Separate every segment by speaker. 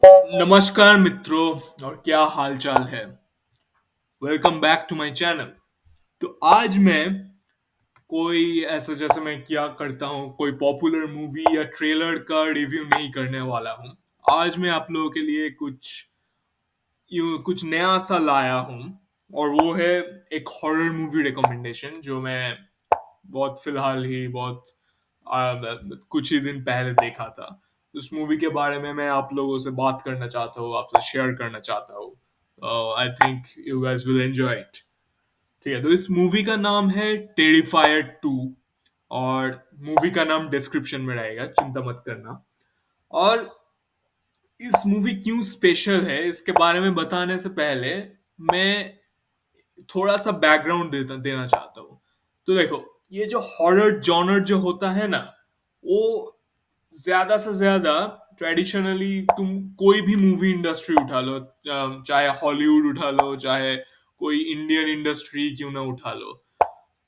Speaker 1: नमस्कार मित्रों। और क्या हाल चाल है। Welcome back to my channel. तो आज मैं कोई ऐसा जैसे मैं क्या करता हूँ कोई पॉपुलर मूवी या ट्रेलर का रिव्यू नहीं करने वाला हूँ। आज मैं आप लोगों के लिए कुछ नया सा लाया हूँ। और वो है एक हॉरर मूवी रिकमेंडेशन जो मैं बहुत फिलहाल ही बहुत कुछ ही दिन पहले देखा था। उस मूवी के बारे में मैं आप लोगों से बात करना चाहता हूँ, आपसे शेयर करना चाहता हूँ। I think you guys will enjoy it. ठीक है, तो इस मूवी का नाम है टेरिफायर 2। और मूवी का नाम डिस्क्रिप्शन में रहेगा, चिंता मत करना। और इस मूवी क्यों स्पेशल है इसके बारे में बताने से पहले मैं थोड़ा सा बैकग्राउंड देना चाहता हूँ। तो देखो, ये जो हॉरर जॉनर जो होता है ना, वो ज्यादा से ज्यादा ट्रेडिशनली तुम कोई भी मूवी इंडस्ट्री उठा लो, चाहे हॉलीवुड उठा लो, चाहे कोई इंडियन इंडस्ट्री क्यों ना उठा लो,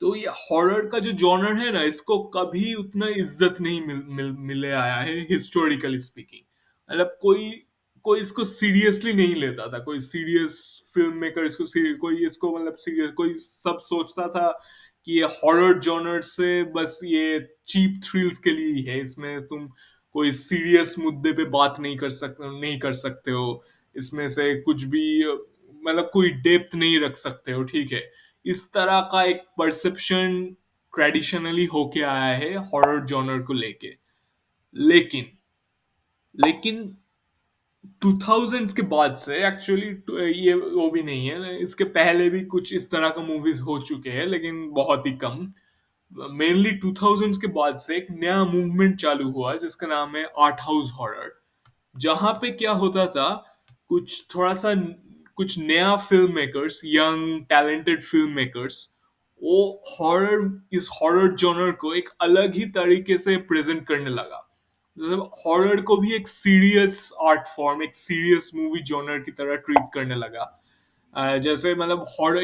Speaker 1: तो ये हॉरर का जो जॉनर है ना, इसको कभी उतना इज्जत नहीं मिले आया है हिस्टोरिकली स्पीकिंग। मतलब कोई कोई इसको सीरियसली नहीं लेता था, कोई सीरियस फिल्म मेकर इसको कोई इसको मतलब सीरियस कोई सब सोचता था कि ये हॉरर जॉनर से बस ये चीप थ्रिल्स के लिए ही है, इसमें तुम कोई सीरियस मुद्दे पे बात नहीं कर सकते हो, इसमें से कुछ भी मतलब कोई डेप्थ नहीं रख सकते हो। ठीक है, इस तरह का एक परसेप्शन ट्रेडिशनली होके आया है हॉरर जॉनर को लेके। लेकिन लेकिन 2000s के बाद से एक्चुअली ये वो भी नहीं है, इसके पहले भी कुछ इस तरह का मूवीज हो चुके हैं लेकिन बहुत ही कम। मेनली 2000s के बाद से एक नया मूवमेंट चालू हुआ जिसका नाम है आर्ट हाउस हॉरर। जहां पे क्या होता था, कुछ थोड़ा सा कुछ नया film makers, young talented film makers, वो हॉरर इस हॉरर जॉनर को एक अलग ही तरीके से प्रेजेंट करने लगा। मतलब हॉरर को भी एक सीरियस आर्ट फॉर्म, एक सीरियस मूवी जॉनर की तरह ट्रीट करने लगा। जैसे मतलब हॉरर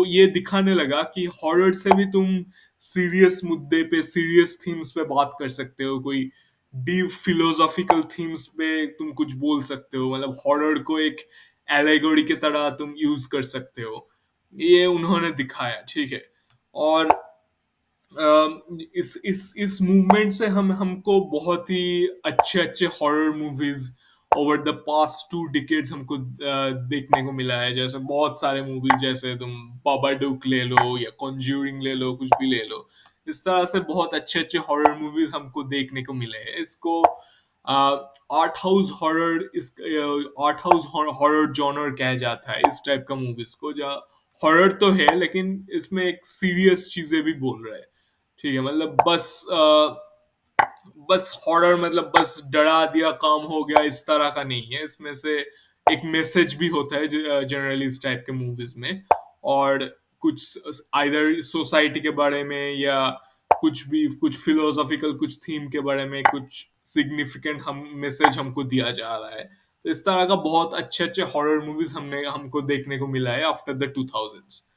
Speaker 1: ये दिखाने लगा कि हॉरर से भी तुम सीरियस मुद्दे पे, सीरियस थीम्स पे बात कर सकते हो, कोई डीप फिलोसॉफिकल थीम्स पे तुम कुछ बोल सकते हो। मतलब हॉरर को एक एलेगोरी की तरह तुम यूज कर सकते हो, ये उन्होंने दिखाया। ठीक है, और इस मूवमेंट से हम हमको बहुत ही अच्छे अच्छे horror movies over the past 2 decades हमको देखने को मिला है। जैसे बहुत सारे मूवीज, जैसे तुम बाबाडुक ले लो या कॉन्ज्यूरिंग ले लो, कुछ भी ले लो, इस तरह से बहुत अच्छे अच्छे हॉरर मूवीज हमको देखने को मिले हैं। इसको आर्ट हाउस हॉरर, इस आर्ट हाउस हॉरर जॉनर कहा जाता है इस टाइप का मूवीज को, जहाँ हॉरर तो है लेकिन इसमें एक सीरियस चीजें भी बोल रहे हैं। ठीक है, मतलब बस हॉरर मतलब बस डरा दिया काम हो गया, इस तरह का नहीं है। इसमें से एक मैसेज भी होता है जनरली इस टाइप के मूवीज में। और कुछ आइदर सोसाइटी के बारे में या कुछ भी, कुछ फिलोसॉफिकल कुछ थीम के बारे में कुछ सिग्निफिकेंट हम मैसेज हमको दिया जा रहा है। तो इस तरह का बहुत अच्छे अच्छे हॉरर मूवीज हमने हमको देखने को मिला है आफ्टर द 2000s।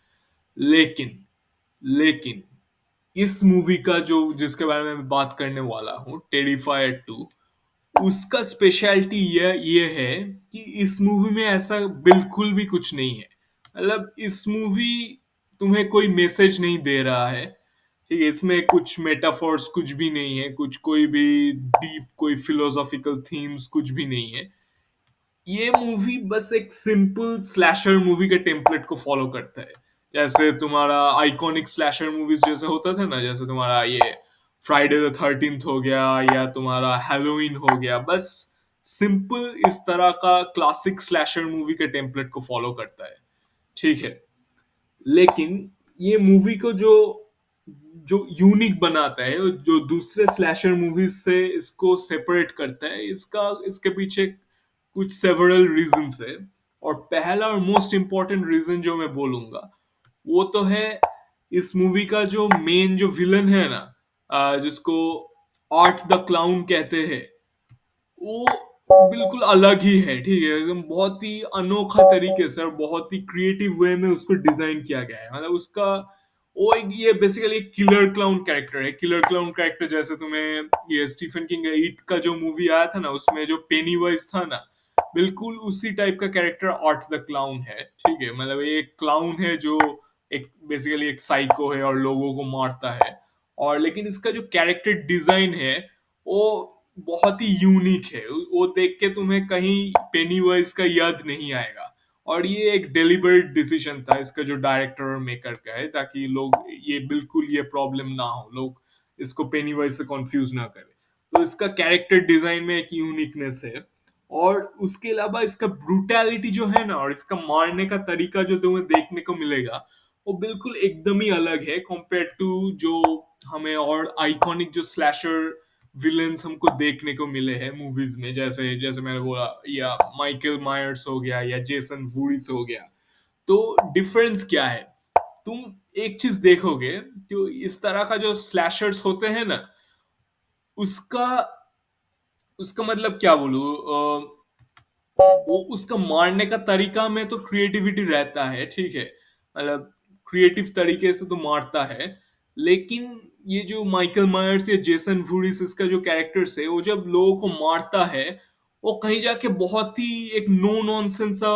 Speaker 1: लेकिन लेकिन इस मूवी का जो जिसके बारे में मैं बात करने वाला हूँ, टेरिफायर 2, उसका स्पेशलिटी ये है कि इस मूवी में ऐसा बिल्कुल भी कुछ नहीं है। मतलब इस मूवी तुम्हें कोई मैसेज नहीं दे रहा है। ठीक है, इसमें कुछ मेटाफोर्स कुछ भी नहीं है, कुछ कोई भी डीप कोई फिलोसॉफिकल थीम्स कुछ भी नहीं है। ये मूवी बस एक सिंपल स्लैशर मूवी के टेम्पलेट को फॉलो करता है। जैसे तुम्हारा आइकॉनिक स्लैशर मूवीज जैसे होता था ना, जैसे तुम्हारा ये फ्राइडे द 13th हो गया या तुम्हारा हैलोवीन हो गया, बस सिंपल इस तरह का क्लासिक स्लैशर मूवी के टेम्पलेट को फॉलो करता है। ठीक है, लेकिन ये मूवी को जो जो यूनिक बनाता है, जो दूसरे स्लैशर मूवीज से इसको सेपरेट करता है, इसका इसके पीछे कुछ सेवरल रीजंस है। और पहला और मोस्ट इम्पोर्टेंट रीजन जो मैं बोलूंगा, वो तो है इस मूवी का जो मेन जो विलन है ना, जिसको आर्ट द क्लाउन कहते हैं, वो बिल्कुल अलग ही है। ठीक है, एकदम बहुत ही अनोखा तरीके से और बहुत ही क्रिएटिव वे में उसको डिजाइन किया गया है। मतलब उसका वो एक ये बेसिकली एक किलर क्लाउन कैरेक्टर है। किलर क्लाउन कैरेक्टर जैसे तुम्हें ये स्टीफन किंग का इट का जो मूवी आया था ना, उसमें जो पेनी वाइज था ना, बिल्कुल उसी टाइप का कैरेक्टर आर्ट द क्लाउन है, ठीक है? मतलब ये एक क्लाउन है जो एक बेसिकली एक साइको है और लोगों को मारता है। और लेकिन इसका जो कैरेक्टर डिजाइन है वो बहुत ही यूनिक है। वो देख के तुम्हें कहीं पेनीवाइज का याद नहीं आएगा। और ये एक डेलिबरेट डिसीजन था इसका जो डायरेक्टर और मेकर का है, ताकि लोग ये बिल्कुल ये प्रॉब्लम ना हो, लोग इसको पेनीवाइज से कंफ्यूज ना करें। तो इसका कैरेक्टर डिजाइन में एक यूनिकनेस है। और उसके अलावा इसका ब्रूटैलिटी जो है ना, और इसका मारने का तरीका जो तुम्हें देखने को मिलेगा, वो बिल्कुल एकदम ही अलग है कंपेयर टू जो हमें और आइकॉनिक जो स्लैशर विलेंस हमको देखने को मिले हैं मूवीज में, जैसे जैसे मैंने बोला, या माइकल मायर्स हो गया या जेसन वुरिस हो गया। तो डिफरेंस क्या है? तुम एक चीज देखोगे, जो इस तरह का जो स्लैशर्स होते हैं ना, उसका उसका मतलब क्या बोलूं, वो उसका मारने का तरीका में तो क्रिएटिविटी रहता है, ठीक है? मतलब क्रिएटिव तरीके से तो मारता है। लेकिन ये जो माइकल मायर्स या जेसन वुरिस इसका जो कैरेक्टर्स है, वो जब लोगों को मारता है, वो कहीं जाके बहुत ही एक नो नॉनसेंस सा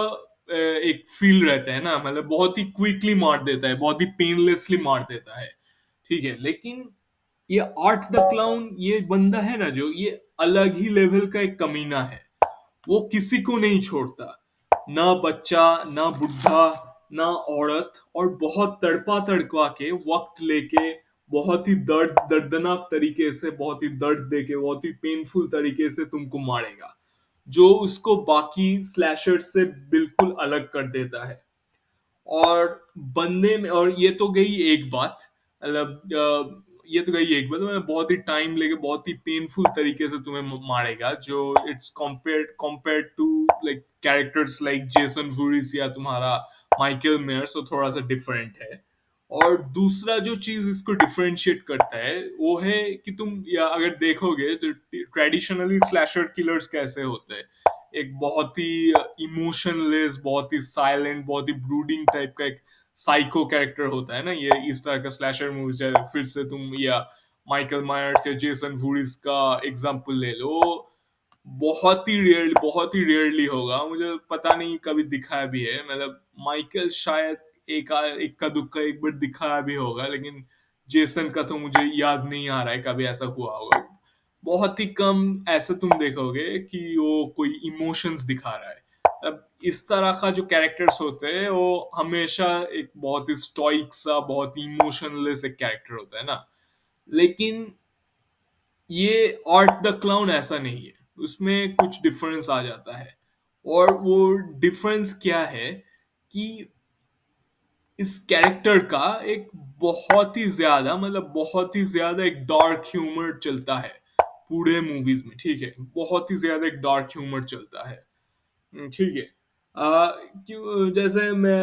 Speaker 1: एक फील रहता है ना। मतलब बहुत ही क्विकली मार देता है, बहुत ही पेनलेसली मार देता है, ठीक है? लेकिन ये आर्ट द क्लाउन, ये बंदा है ना, जो ये अलग ही लेवल का एक कमीना है। वो किसी को नहीं छोड़ता, ना बच्चा, ना बुढ़ा, ना औरत, और बहुत तड़पा तड़पा के वक्त लेके, बहुत ही दर्दनाक तरीके से, बहुत ही दर्द देके, बहुत ही पेनफुल तरीके से तुमको मारेगा, जो उसको बाकी स्लैशर्स से बिल्कुल अलग कर देता है। और बंदे में, और ये तो गई एक बात, मतलब ये तो गई एक बात, मतलब बहुत ही टाइम लेके, बहुत ही पेनफुल तरीके से तुम्हें मारेगा, जो it's compared to like characters like Jason Voorhees या तुम्हारा माइकल मेयर्स, तो थोड़ा सा डिफरेंट है। और दूसरा जो चीज इसको डिफरेंशिएट करता है वो है कि तुम या अगर देखोगे तो ट्रेडिशनली स्लैशर किलर्स कैसे होते हैं, एक बहुत ही इमोशनलेस, बहुत ही साइलेंट, बहुत ही ब्रूडिंग टाइप का एक साइको कैरेक्टर होता है ना। ये इस तरह का स्लैशर मूवीज है, फिर से तुम या माइकल मायर्स या जेसन वुरिस का एग्जांपल ले लो, बहुत ही रेयरली होगा, मुझे पता नहीं कभी दिखाया भी है। मतलब माइकल शायद एक का दुक्का एक बार दिखाया भी होगा, लेकिन जेसन का तो मुझे याद नहीं आ रहा है कभी ऐसा हुआ होगा। बहुत ही कम ऐसा तुम देखोगे कि वो कोई इमोशंस दिखा रहा है। अब इस तरह का जो कैरेक्टर्स होते हैं वो हमेशा एक बहुत ही स्टोइक सा, बहुत ही इमोशनलेस एक कैरेक्टर होता है ना। लेकिन ये आर्ट द क्लाउन ऐसा नहीं है, उसमें कुछ डिफरेंस आ जाता है। और वो डिफरेंस क्या है कि इस कैरेक्टर का एक बहुत ही ज्यादा, मतलब बहुत ही ज्यादा एक डार्क ह्यूमर चलता है पूरे मूवीज में, ठीक है? बहुत ही ज्यादा एक डार्क ह्यूमर चलता है, ठीक है। क्यों, जैसे मैं,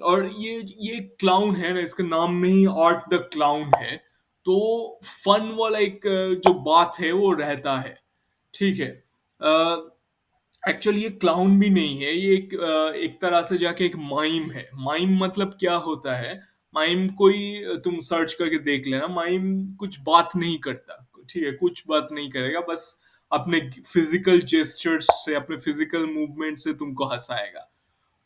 Speaker 1: और ये क्लाउन है ना, इसका नाम में ही आर्ट द क्लाउन है, तो फन वाला एक जो बात है वो रहता है, ठीक है? एक्चुअली ये क्लाउन भी नहीं है, ये एक तरह से जाके एक माइम है। माइम मतलब क्या होता है? माइम कोई तुम सर्च करके देख लेना, माइम कुछ बात नहीं करता, ठीक है? कुछ बात नहीं करेगा, बस अपने फिजिकल जेस्चर्स से, अपने फिजिकल मूवमेंट से तुमको हंसाएगा।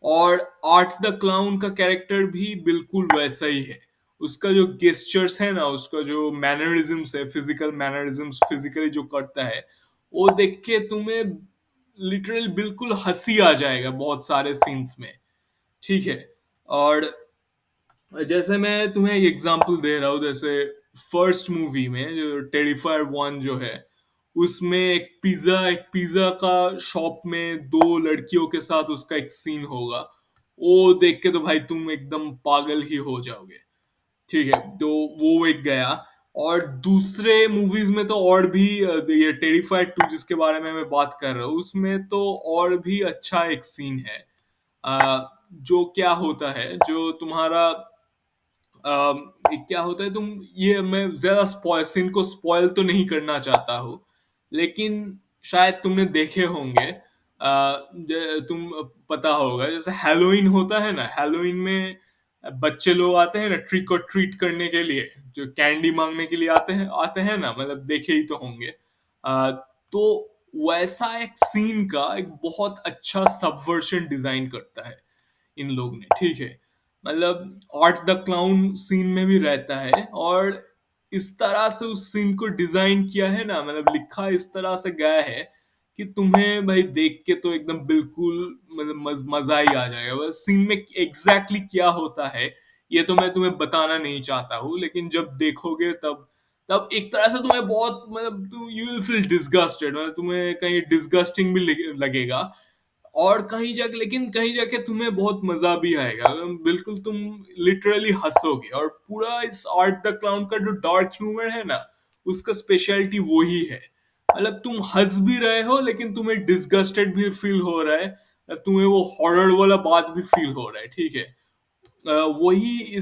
Speaker 1: और आर्ट द क्लाउन का कैरेक्टर भी बिल्कुल वैसा ही है। उसका जो गेस्चर्स है ना, उसका जो मैनरिज्म्स है, फिजिकल मैनरिज्म्स, फिजिकली जो करता है, वो देख के तुम्हें लिटरल बिल्कुल हंसी आ जाएगा बहुत सारे सीन्स में, ठीक है? और जैसे मैं तुम्हें एक एग्जांपल दे रहा हूँ, जैसे फर्स्ट मूवी में जो टेरिफायर 1 जो है, उसमें एक पिज्जा का शॉप में दो लड़कियों के साथ उसका एक सीन होगा। वो देख के तो भाई तुम एकदम पागल ही हो जाओगे, ठीक है? तो वो एक गया। और दूसरे मूवीज में तो और भी ये टेरिफायर 2 जिसके बारे में मैं बात कर रहा हूँ, उसमें तो और भी अच्छा एक सीन है। जो क्या होता है, जो तुम्हारा क्या होता है, तुम, ये मैं ज्यादा स्पॉइल सीन को स्पॉइल तो नहीं करना चाहता हूँ, लेकिन शायद तुमने देखे होंगे, तुम पता होगा, जैसे हैलोइन होता है ना, हैलोइन में बच्चे लोग आते हैं ना ट्रिक और ट्रीट करने के लिए, जो कैंडी मांगने के लिए आते हैं ना, मतलब देखे ही तो होंगे। तो वैसा एक सीन का एक बहुत अच्छा सबवर्शन डिजाइन करता है इन लोग ने, ठीक है। मतलब आर्ट द क्लाउन सीन में भी रहता है, और इस तरह से उस सीन को डिजाइन किया है ना, मतलब लिखा इस तरह से गया है कि तुम्हें भाई देख के तो एकदम बिल्कुल मतलब मजा ही आ जाएगा। बस सीन में एग्जैक्टली क्या होता है ये तो मैं तुम्हें बताना नहीं चाहता हूँ, लेकिन जब देखोगे तब तब एक तरह से तुम्हें बहुत मतलब तुम यू विल फील डिसगस्टेड, मतलब तुम्हें कहीं डिसगस्टिंग भी लगेगा, और कहीं जाके लेकिन कहीं जाके तुम्हें बहुत मजा भी आएगा, बिल्कुल तुम लिटरली हंसोगे। और पूरा इस आर्ट द क्लाउन का जो डार्क ह्यूमर है ना, उसका स्पेशलिटी वही है। मतलब तुम हंस भी रहे हो लेकिन तुम्हें डिसगस्टेड भी फील हो रहा है, तुम्हें वो हॉरर वाला बात भी फील हो रहा है, ठीक है। वही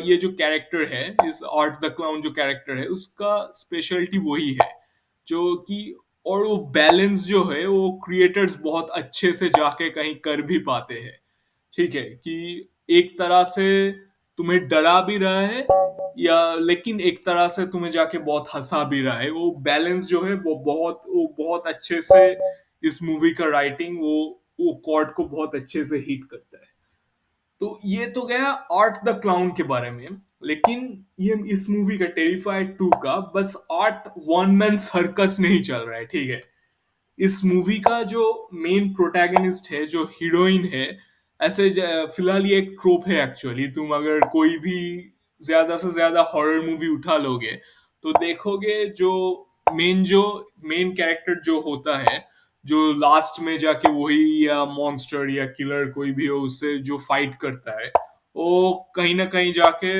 Speaker 1: ये जो कैरेक्टर है, इस आर्ट द क्लाउन जो कैरेक्टर है, उसका स्पेशलिटी वही है जो कि, और वो बैलेंस जो है वो क्रिएटर्स बहुत अच्छे से जाके कहीं कर भी पाते हैं, ठीक है। कि एक तरह से तुम्हें डरा भी रहा है, या लेकिन एक तरह से तुम्हें जाके बहुत हंसा भी रहा है। वो बैलेंस जो है वो बहुत अच्छे से इस मूवी का राइटिंग वो कॉर्ड को बहुत अच्छे से हिट करता है। तो ये तो गया आर्ट द क्लाउन के बारे में। लेकिन ये इस मूवी का टेरिफाइड 2 का बस आर्ट वन मैन सर्कस नहीं चल रहा है, ठीक है। इस मूवी का जो मेन प्रोटैगनिस्ट है, जो हीरोइन है, ऐसे फिलहाल ये एक ट्रोप है एक्चुअली। तुम अगर कोई भी ज्यादा से ज्यादा हॉरर मूवी उठा लोगे तो देखोगे जो मेन कैरेक्टर जो होता है, जो लास्ट में जाके वही या मॉन्स्टर या किलर कोई भी हो उससे जो फाइट करता है, वो कहीं ना कहीं जाके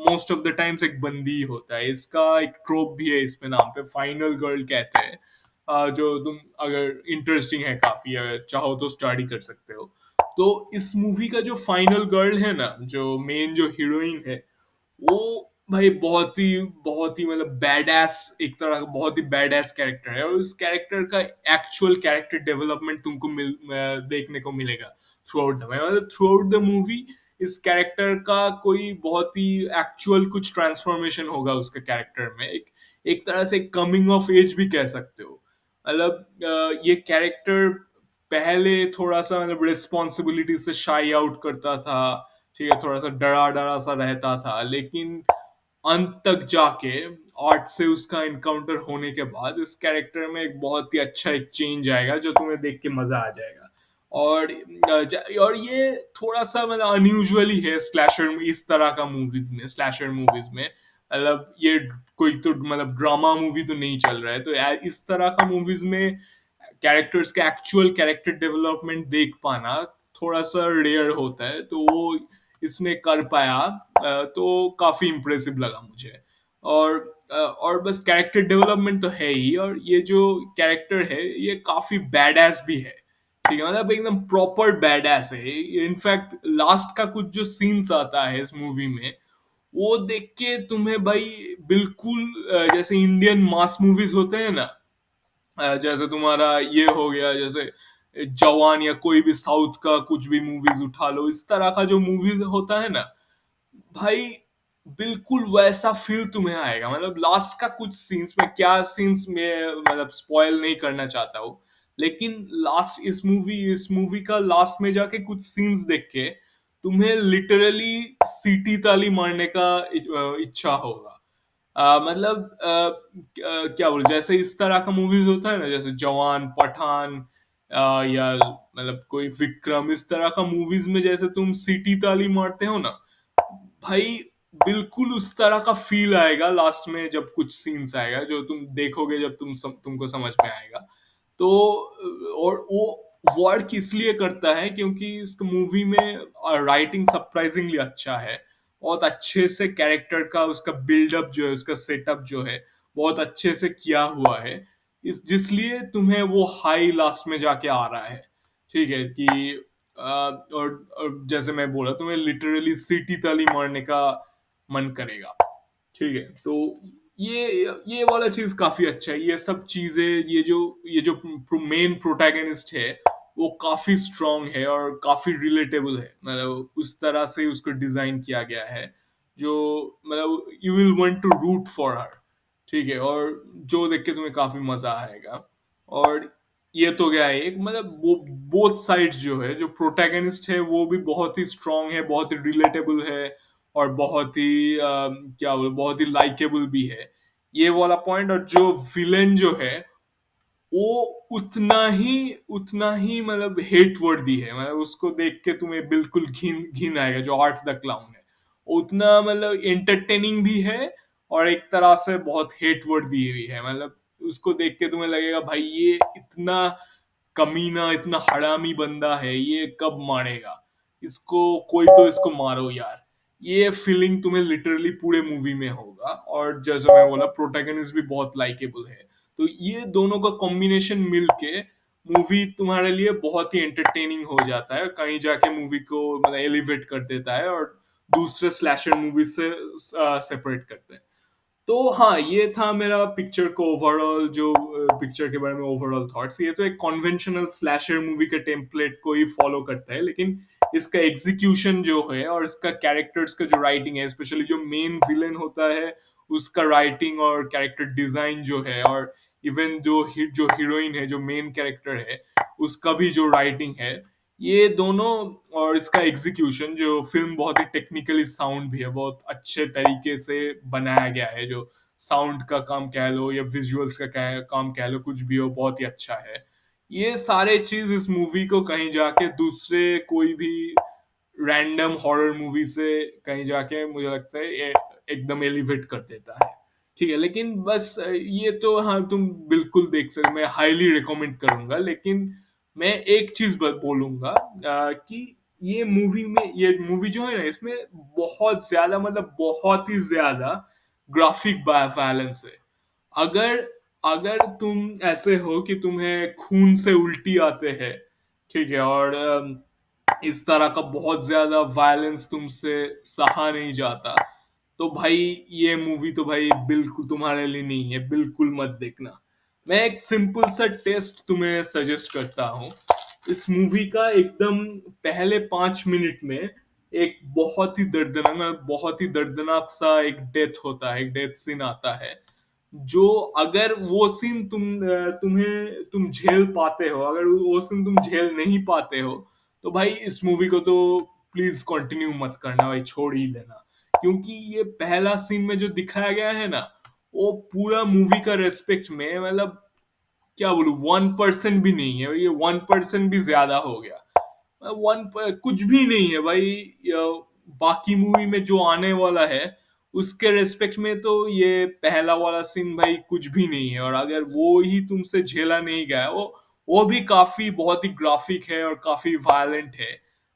Speaker 1: मोस्ट ऑफ द टाइम्स एक बंदी होता है। इसका एक ट्रोप भी है इसमें, नाम पे फाइनल गर्ल कहते हैं। जो तुम अगर इंटरेस्टिंग है काफी, अगर चाहो तो स्टडी कर सकते हो। तो इस मूवी का जो फाइनल गर्ल है ना, जो मेन जो हीरोइन है, वो भाई बहुत ही मतलब बैडएस, एक तरह का बहुत ही बैडएस कैरेक्टर है। और उस कैरेक्टर का एक्चुअल कैरेक्टर डेवलपमेंट तुमको देखने को मिलेगा थ्रू आउट द, मतलब थ्रू आउट द मूवी इस कैरेक्टर का कोई बहुत ही एक्चुअल कुछ ट्रांसफॉर्मेशन होगा उसके कैरेक्टर में। एक एक तरह से कमिंग ऑफ एज भी कह सकते हो। मतलब ये कैरेक्टर पहले थोड़ा सा मतलब रिस्पॉन्सिबिलिटी से शाई आउट करता था, ठीक है, थोड़ा सा डरा डरा सा रहता था, लेकिन अंत तक जाके आर्ट से उसका इनकाउंटर होने के बाद इस कैरेक्टर में एक बहुत ही अच्छा एक चेंज आएगा जो तुम्हें देख के मजा आ जाएगा। और और ये थोड़ा सा मतलब अनयूजुअली है स्लैशर, इस तरह का मूवीज में, स्लैशर मूवीज में। मतलब ये कोई तो मतलब ड्रामा मूवी तो नहीं चल रहा है, तो इस तरह का मूवीज में कैरेक्टर्स का एक्चुअल कैरेक्टर डेवलपमेंट देख पाना थोड़ा सा रेयर होता है, तो वो इसने कर पाया। तो काफी इम्प्रेसिव लगा मुझे। और और बस कैरेक्टर डेवलपमेंट तो है ही, और ये जो कैरेक्टर है ये काफी बैडएस भी है, ठीक है। मतलब एकदम प्रॉपर बैडएस है। इनफैक्ट लास्ट का कुछ जो सीन्स आता है इस मूवी में, वो देख के तुम्हें भाई बिल्कुल जैसे इंडियन मास मूवीज होते हैं ना, जैसे तुम्हारा ये हो गया, जैसे जवान, या कोई भी साउथ का कुछ भी मूवीज उठा लो, इस तरह का जो मूवीज होता है ना भाई, बिल्कुल वैसा फील तुम्हें आएगा। मतलब लास्ट का कुछ सीन्स में, क्या सीन्स में मतलब स्पॉइल नहीं करना चाहता हूँ, लेकिन लास्ट इस मूवी का लास्ट में जाके कुछ सीन्स देख के तुम्हें लिटरली सीटी ताली मारने का इच्छा होगा। मतलब क्या बोल, जैसे इस तरह का मूवीज होता है ना, जैसे जवान, पठान, या मतलब कोई विक्रम, इस तरह का मूवीज में जैसे तुम सीटी ताली मारते हो ना भाई, बिल्कुल उस तरह का फील आएगा लास्ट में जब कुछ सीन्स आएगा जो तुम देखोगे, जब तुमको समझ में आएगा। तो और वो वर्क इसलिए करता है क्योंकि इस मूवी में राइटिंग सरप्राइजिंगली अच्छा है। बहुत अच्छे से कैरेक्टर का उसका बिल्डअप जो है, उसका सेटअप जो है, बहुत अच्छे से किया हुआ है। इस जिसलिए तुम्हें वो हाई लास्ट में जाके आ रहा है, ठीक है। कि और जैसे मैं बोला, तुम्हें लिटरली सीटी ताली मारने का मन करेगा, ठीक है। तो ये वाला चीज काफी अच्छा है। ये सब चीजें, ये जो मेन प्रोटैगनिस्ट है वो काफी स्ट्रांग है और काफी रिलेटेबल है। मतलब उस तरह से उसको डिजाइन किया गया है जो मतलब you will want to root for her, ठीक है। और जो देख के तुम्हें काफी मजा आएगा। और ये तो गया है एक, मतलब वो बोथ साइड्स जो है, जो प्रोटैगनिस्ट है वो भी बहुत ही स्ट्रांग है, बहुत ही रिलेटेबल है, और बहुत ही क्या बोले, बहुत ही लाइकेबल भी है, ये वाला पॉइंट। और जो विलेन जो है वो उतना ही मतलब हेट वर्दी है, मतलब उसको देख के तुम्हें बिल्कुल घिन घिन आएगा, जो आर्ट द क्लाउन है। उतना मतलब एंटरटेनिंग भी है, और एक तरह से बहुत हेट वर्दी भी है, मतलब उसको देख के तुम्हें लगेगा भाई ये इतना कमीना, इतना हरामी बंदा है, ये कब मारेगा इसको, कोई तो इसको मारो यार। ये फीलिंग तुम्हें लिटरली पूरे मूवी में होगा। और जैसे मैं बोला, प्रोटैगनिस्ट भी बहुत लाइकेबल है। तो ये दोनों का कॉम्बिनेशन मिलके मूवी तुम्हारे लिए बहुत ही एंटरटेनिंग हो जाता है, और कहीं जाके मूवी को मतलब एलिवेट कर देता है, और दूसरे स्लैशर मूवी से सेपरेट करते हैं। तो हाँ, ये था मेरा पिक्चर को ओवरऑल, जो पिक्चर के बारे में ओवरऑल थॉट्स। ये तो एक कन्वेंशनल स्लैशर मूवी के टेम्पलेट को ही फॉलो करता है, लेकिन इसका एग्जीक्यूशन जो है और इसका कैरेक्टर्स का जो राइटिंग है, स्पेशली जो मेन विलेन होता है उसका राइटिंग और कैरेक्टर डिजाइन जो है, और इवन जो हीरोइन है, जो मेन कैरेक्टर है, उसका भी जो राइटिंग है, ये दोनों, और इसका एग्जीक्यूशन, जो फिल्म बहुत ही टेक्निकली साउंड भी है, बहुत अच्छे तरीके से बनाया गया है, जो साउंड का काम कह लो या विजुअल्स का काम कह लो, कुछ भी हो, बहुत ही अच्छा है। ये सारे चीज इस मूवी को कहीं जाके दूसरे कोई भी रैंडम हॉरर मूवी से कहीं जाके मुझे लगता है ये एकदम एलिवेट कर देता है। ठीक है, लेकिन बस ये तो हाँ, तुम बिल्कुल देख सकते, मैं हाईली रिकमेंड करूंगा। लेकिन मैं एक चीज बोलूंगा कि ये मूवी जो है ना, इसमें बहुत ज्यादा, मतलब बहुत ही ज्यादा ग्राफिक वायलेंस है। अगर अगर तुम ऐसे हो कि तुम्हें खून से उल्टी आते हैं, ठीक है, और इस तरह का बहुत ज्यादा वायलेंस तुमसे सहा नहीं जाता, तो भाई ये मूवी तो भाई बिल्कुल तुम्हारे लिए नहीं है, बिल्कुल मत देखना। मैं एक सिंपल सा टेस्ट तुम्हें सजेस्ट करता हूँ। इस मूवी का एकदम पहले 5 मिनट में एक बहुत ही दर्दनाक सा एक डेथ होता है, एक डेथ सीन आता है, जो अगर वो सीन तुम झेल पाते हो, अगर वो सीन तुम झेल नहीं पाते हो, तो भाई इस मूवी को तो प्लीज कंटिन्यू मत करना भाई, छोड़ ही देना। क्योंकि ये पहला सीन में जो दिखाया गया है ना, वो पूरा मूवी का रेस्पेक्ट में, मतलब क्या बोलूं, 1% भी नहीं है, ये 1% भी ज्यादा हो गया। कुछ भी नहीं है भाई। बाकी मूवी में जो आने वाला है उसके रेस्पेक्ट में तो ये पहला वाला सीन भाई कुछ भी नहीं है। और अगर वो ही तुमसे झेला नहीं गया, वो भी काफी बहुत ही ग्राफिक है और काफी वायलेंट है,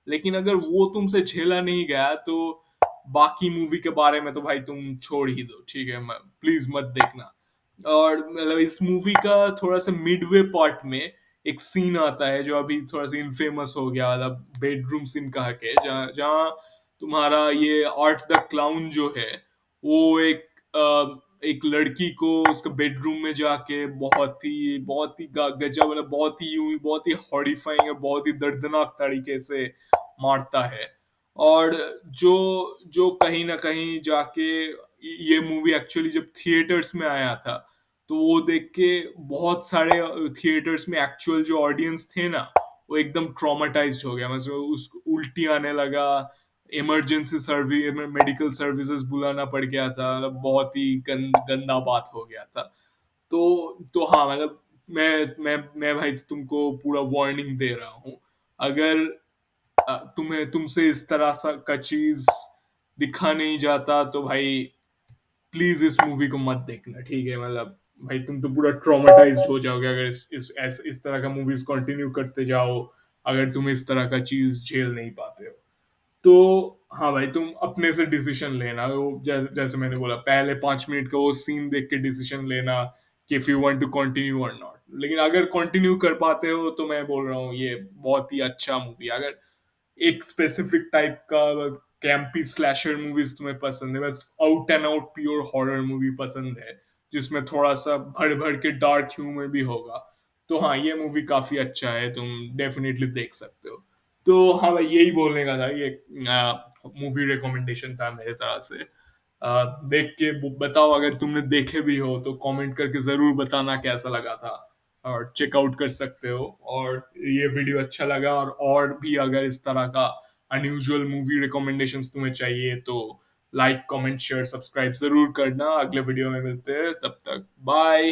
Speaker 1: लेकिन अगर वो तुमसे झेला नहीं गया, तो बाकी मूवी के बारे में तो भाई तुम छोड़ ही दो, ठीक है, प्लीज मत देखना। और मतलब इस मूवी का थोड़ा सा मिडवे पार्ट में एक सीन आता है जो अभी थोड़ा सा इनफेमस हो गया, मतलब बेडरूम सीन कहा के, जहाँ जहाँ तुम्हारा ये आर्ट द क्लाउन जो है, वो एक लड़की को उसका बेडरूम में जाके बहुत ही गजब, मतलब बहुत ही हॉरिफाइंग और बहुत ही दर्दनाक तरीके से मारता है। और जो जो कहीं ना कहीं जाके, ये मूवी एक्चुअली जब थिएटर्स में आया था, तो वो देख के बहुत सारे थिएटर्स में एक्चुअल जो ऑडियंस थे ना, वो एकदम ट्रॉमेटाइज्ड हो गया, मतलब उस उल्टी आने लगा, इमरजेंसी सर्विस, मेडिकल सर्विसेज बुलाना पड़ गया था, मतलब बहुत ही गंदा बात हो गया था। तो हाँ, मतलब मैं भाई तुमको पूरा वार्निंग दे रहा हूँ। अगर तुम्हें तुमसे इस तरह का चीज दिखा नहीं जाता, तो भाई प्लीज इस मूवी को मत देखना, ठीक है, मतलब भाई तुम तो पूरा ट्रॉमेटाइज्ड हो जाओगे अगर इस तरह का मूवीज कंटिन्यू करते जाओ, अगर तुम इस तरह का चीज झेल नहीं पाते हो। तो हाँ भाई, तुम अपने से डिसीजन लेना, वो जैसे मैंने बोला, पहले 5 मिनट का वो सीन देख के डिसीजन लेना कि if you want to continue और नॉट। लेकिन अगर कंटिन्यू कर पाते हो, तो मैं बोल रहा हूँ ये बहुत ही अच्छा मूवी। अगर एक स्पेसिफिक टाइप का कैंपी स्लैशर मूवीज तुम्हें पसंद है, बस out and out pure horror movie पसंद है, जिसमें थोड़ा सा भर भर के डार्क ह्यूमर भी होगा, तो हाँ, ये मूवी काफी अच्छा है, तुम डेफिनेटली देख सकते हो। तो हाँ भाई, यही बोलने का था, ये मूवी रिकमेंडेशन था मेरे तरफ से। देख के बताओ, अगर तुमने देखे भी हो तो कमेंट करके जरूर बताना कैसा लगा था। और चेकआउट कर सकते हो। और ये वीडियो अच्छा लगा और भी अगर इस तरह का अनयूजुअल मूवी रिकमेंडेशंस तुम्हें चाहिए तो लाइक कमेंट शेयर सब्सक्राइब जरूर करना। अगले वीडियो में मिलते हैं, तब तक बाय।